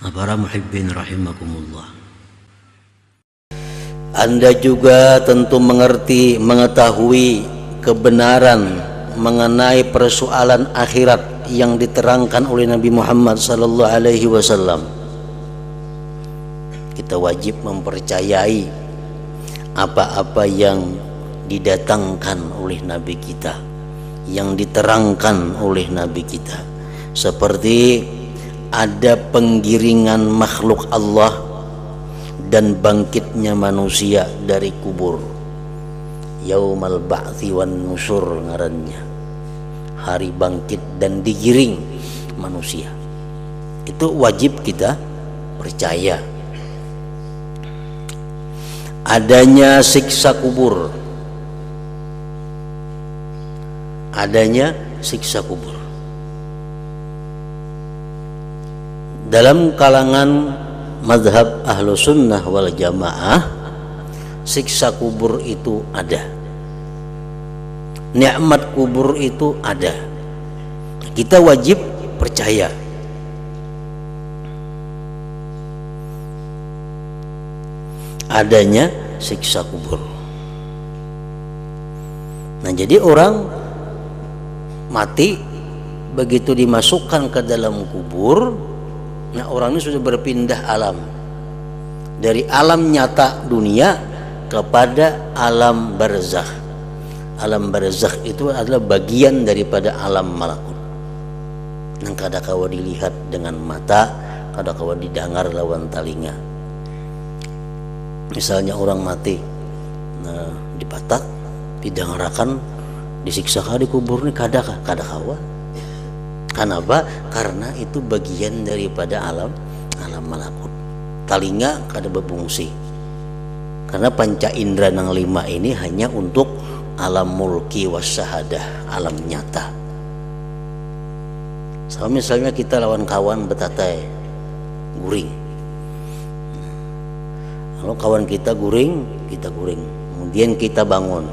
Para muhibbin rahimakumullah. Anda juga tentu mengetahui kebenaran mengenai persoalan akhirat yang diterangkan oleh Nabi Muhammad sallallahu alaihi wasallam. Kita wajib mempercayai apa-apa yang didatangkan oleh Nabi kita, yang diterangkan oleh Nabi kita, seperti ada penggiringan makhluk Allah dan bangkitnya manusia dari kubur. Yaumal ba'thi wan nusyur ngarannya, hari bangkit dan digiring manusia. Itu wajib kita percaya. Adanya siksa kubur, adanya siksa kubur. Dalam kalangan mazhab ahlu sunnah wal jamaah, siksa kubur itu ada, nikmat kubur itu ada. Kita wajib percaya. Adanya siksa kubur. Nah, jadi orang mati begitu dimasukkan ke dalam kubur, nah orang ini sudah berpindah alam dari alam nyata dunia kepada alam barzakh. Alam barzakh itu adalah bagian daripada alam malakut. Yang kadakawa dilihat dengan mata, kadakawa didengar lawan telinga. Misalnya orang mati, nah, dipatak, didengarakan, disiksa di kubur ini kadakawa. Kenapa? Karena itu bagian daripada alam malakut. Telinga kada befungsi. Karena panca indera nang 5 ini hanya untuk alam mulki wasyahadah, alam nyata. So, misalnya kita lawan kawan betatai guring. Kalau kawan kita guring, kita guring. Kemudian kita bangun.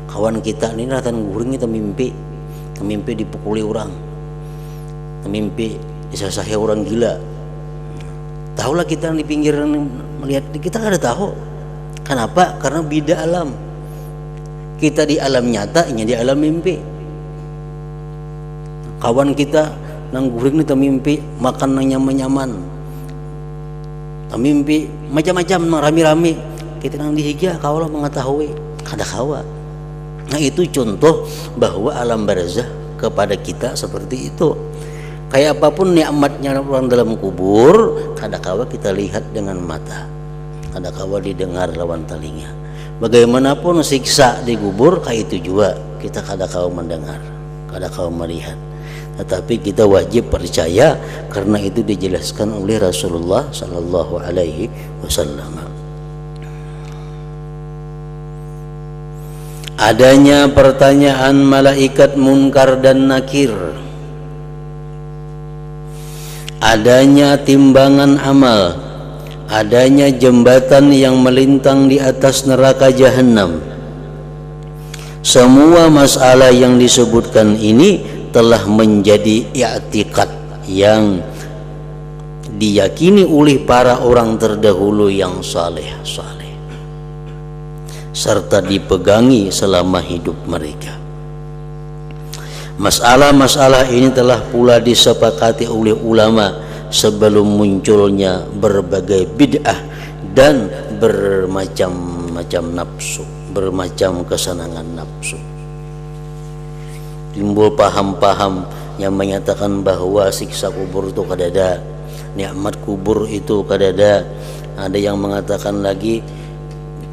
Kawan kita ini datang guring, kita mimpi dipukuli orang, mimpi disasahi orang gila. Tahulah kita di pinggiran melihat, kita nggak ada tahu. Kenapa? Karena beda alam. Kita di alam nyata, ini di alam mimpi. Kawan kita nang guring kita mimpi makan nang nyaman-nyaman, mimpi macam-macam nang rami-rami. Kita nang dihiga kaulah mengetahui kada kawa. Nah, itu contoh bahwa alam barzakh kepada kita seperti itu. Kayak apapun nikmatnya orang dalam kubur, kadakawa kita lihat dengan mata, kadakawa didengar lawan telinga. Bagaimanapun siksa di kubur, kayak itu juga kita kadakawa mendengar, kadakawa melihat. Tetapi kita wajib percaya karena itu dijelaskan oleh Rasulullah sallallahu alaihi wasallam. Adanya pertanyaan malaikat munkar dan nakir, adanya timbangan amal, adanya jembatan yang melintang di atas neraka jahanam. Semua masalah yang disebutkan ini telah menjadi i'tiqad yang diyakini oleh para orang terdahulu yang saleh serta dipegangi selama hidup mereka. Masalah-masalah ini telah pula disepakati oleh ulama sebelum munculnya berbagai bid'ah dan bermacam-macam nafsu, bermacam kesenangan nafsu. Timbul paham-paham yang menyatakan bahwa siksa kubur itu kadada, nikmat kubur itu kadada. Ada yang mengatakan lagi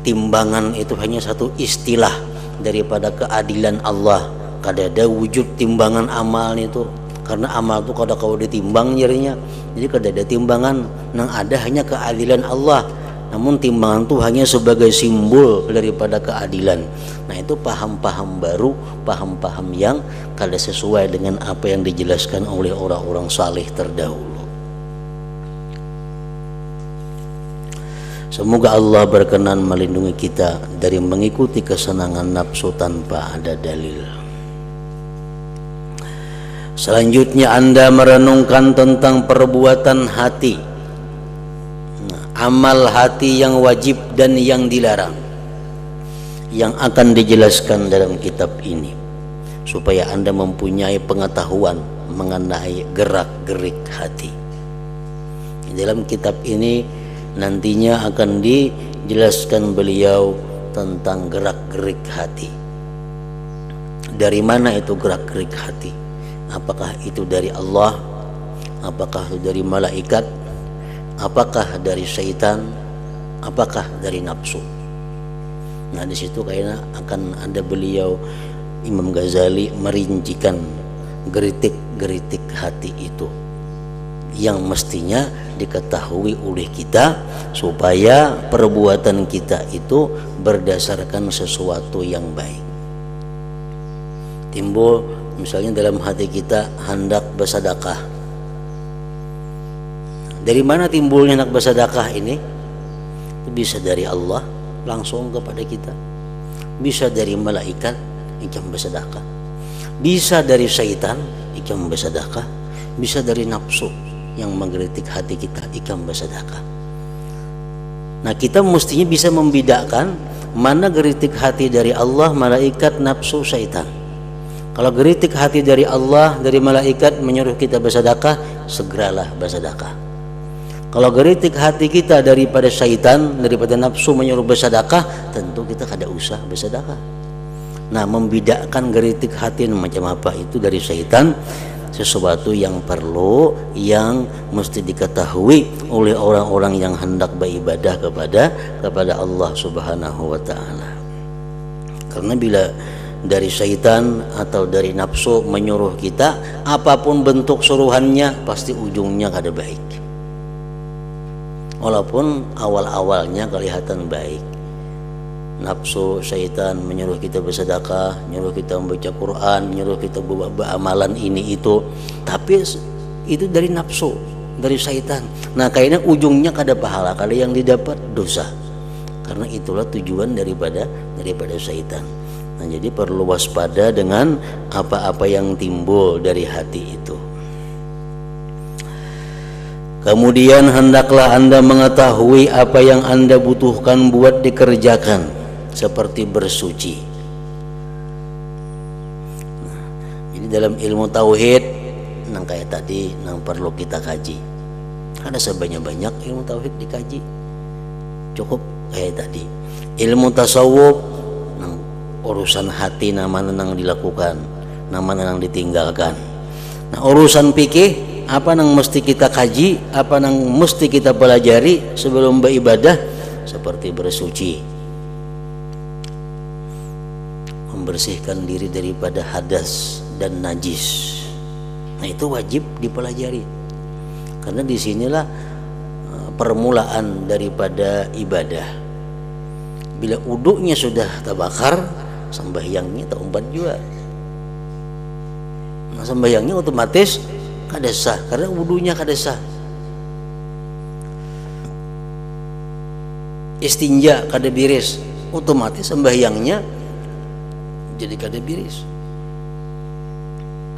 timbangan itu hanya satu istilah daripada keadilan Allah. Kadada wujud timbangan amal itu, karena amal itu kada kau ditimbang jadinya. Jadi kadada timbangan, yang ada hanya keadilan Allah. Namun timbangan itu hanya sebagai simbol daripada keadilan. Nah, itu paham-paham baru, paham-paham yang kada sesuai dengan apa yang dijelaskan oleh orang-orang saleh terdahulu. Semoga Allah berkenan melindungi kita dari mengikuti kesenangan nafsu tanpa ada dalil. Selanjutnya Anda merenungkan tentang perbuatan hati, amal hati yang wajib dan yang dilarang, yang akan dijelaskan dalam kitab ini, supaya Anda mempunyai pengetahuan mengenai gerak-gerik hati. Di dalam kitab ini nantinya akan dijelaskan beliau tentang gerak-gerik hati. Dari mana itu gerak-gerik hati? Apakah itu dari Allah? Apakah itu dari malaikat? Apakah dari syaitan? Apakah dari nafsu? Nah, di situ kayaknya akan ada beliau Imam Ghazali merincikan geritik-geritik hati itu yang mestinya diketahui oleh kita supaya perbuatan kita itu berdasarkan sesuatu yang baik. Timbul misalnya dalam hati kita hendak bersedekah. Dari mana timbulnya hendak bersedekah ini? Bisa dari Allah langsung kepada kita, bisa dari malaikat ikam bersedekah, bisa dari syaitan ikam bersedekah, bisa dari nafsu yang menggelitik hati kita ikam bersedekah. Nah, kita mestinya bisa membedakan mana geritik hati dari Allah, malaikat, nafsu, syaitan. Kalau geritik hati dari Allah, dari malaikat menyuruh kita bersedekah, segeralah bersedekah. Kalau geritik hati kita daripada syaitan, daripada nafsu menyuruh bersedekah, tentu kita kada usah bersedekah. Nah, membedakan geritik hati macam apa itu dari syaitan, sesuatu yang perlu, yang mesti diketahui oleh orang-orang yang hendak beribadah kepada Allah Subhanahu wa taala. Karena bila dari syaitan atau dari nafsu menyuruh kita, apapun bentuk suruhannya pasti ujungnya kada baik. Walaupun awal-awalnya kelihatan baik. Nafsu, syaitan menyuruh kita bersedekah, menyuruh kita membaca Quran, menyuruh kita buat amalan ini itu, tapi itu dari nafsu, dari syaitan. Nah, kayaknya ujungnya kada pahala, kada yang didapat dosa. Karena itulah tujuan daripada syaitan. Nah, jadi perlu waspada dengan apa-apa yang timbul dari hati itu. Kemudian hendaklah Anda mengetahui apa yang Anda butuhkan buat dikerjakan, seperti bersuci. Nah, jadi dalam ilmu tauhid nang kayak tadi nang perlu kita kaji. Ada sebanyak-banyak ilmu tauhid dikaji. Cukup kayak tadi. Ilmu tasawuf nang urusan hati namanya nang dilakukan, namanya nang ditinggalkan. Nah, urusan fikih apa nang mesti kita kaji, apa nang mesti kita pelajari sebelum beribadah, seperti bersuci, membersihkan diri daripada hadas dan najis. Nah, itu wajib dipelajari, karena disinilah permulaan daripada ibadah. Bila uduknya sudah terbakar, sembahyangnya terumpat juga. Nah, sembahyangnya otomatis kada sah, karena wudunya kada sah. Istinja kada biris, otomatis sembahyangnya jadi kada biris.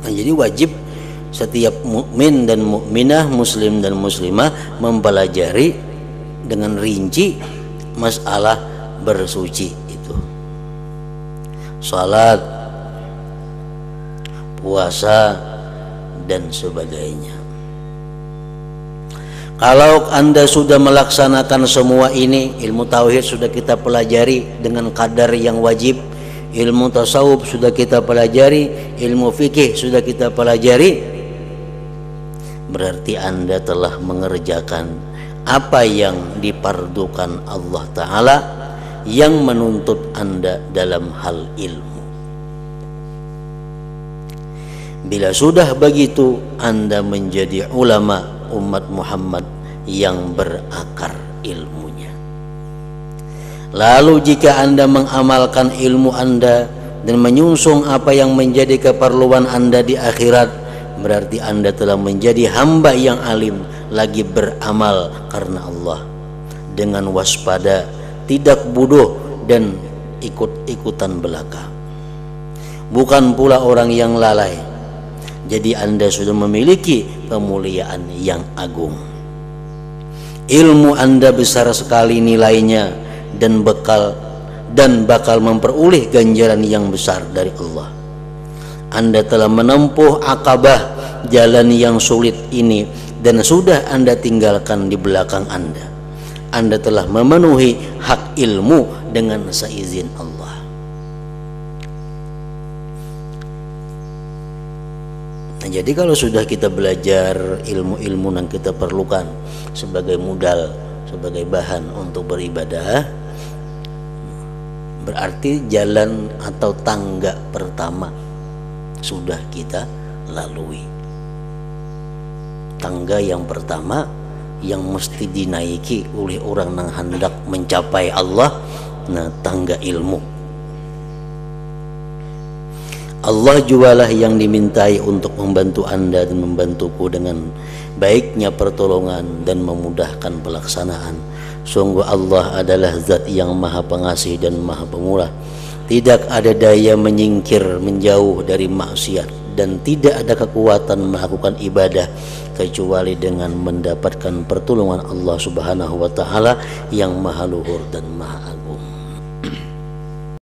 Nah, jadi wajib setiap mukmin dan mukminah, muslim dan muslimah mempelajari dengan rinci masalah bersuci itu. Salat, puasa dan sebagainya. Kalau Anda sudah melaksanakan semua ini, ilmu tauhid sudah kita pelajari dengan kadar yang wajib, ilmu tasawuf sudah kita pelajari, ilmu fikih sudah kita pelajari, berarti Anda telah mengerjakan apa yang dipardukan Allah Ta'ala yang menuntut Anda dalam hal ilmu. Bila sudah begitu, Anda menjadi ulama umat Muhammad yang berakar ilmunya. Lalu jika Anda mengamalkan ilmu Anda dan menyungsung apa yang menjadi keperluan Anda di akhirat, berarti Anda telah menjadi hamba yang alim, lagi beramal karena Allah, dengan waspada, tidak bodoh dan ikut-ikutan belaka. Bukan pula orang yang lalai. Jadi Anda sudah memiliki kemuliaan yang agung. Ilmu Anda besar sekali nilainya dan bakal memperoleh ganjaran yang besar dari Allah. Anda telah menempuh akabah jalan yang sulit ini dan sudah Anda tinggalkan di belakang Anda. Anda telah memenuhi hak ilmu dengan seizin Allah. Nah, jadi kalau sudah kita belajar ilmu-ilmu yang kita perlukan sebagai modal, sebagai bahan untuk beribadah, berarti jalan atau tangga pertama sudah kita lalui. Tangga yang pertama yang mesti dinaiki oleh orang yang hendak mencapai Allah, nah tangga ilmu. Allah jualah yang dimintai untuk membantu Anda dan membantuku dengan baiknya pertolongan dan memudahkan pelaksanaan. Sungguh Allah adalah zat yang maha pengasih dan maha pemurah. Tidak ada daya menyingkir menjauh dari maksiat dan tidak ada kekuatan melakukan ibadah kecuali dengan mendapatkan pertolongan Allah Subhanahu wa taala yang maha luhur dan maha agung.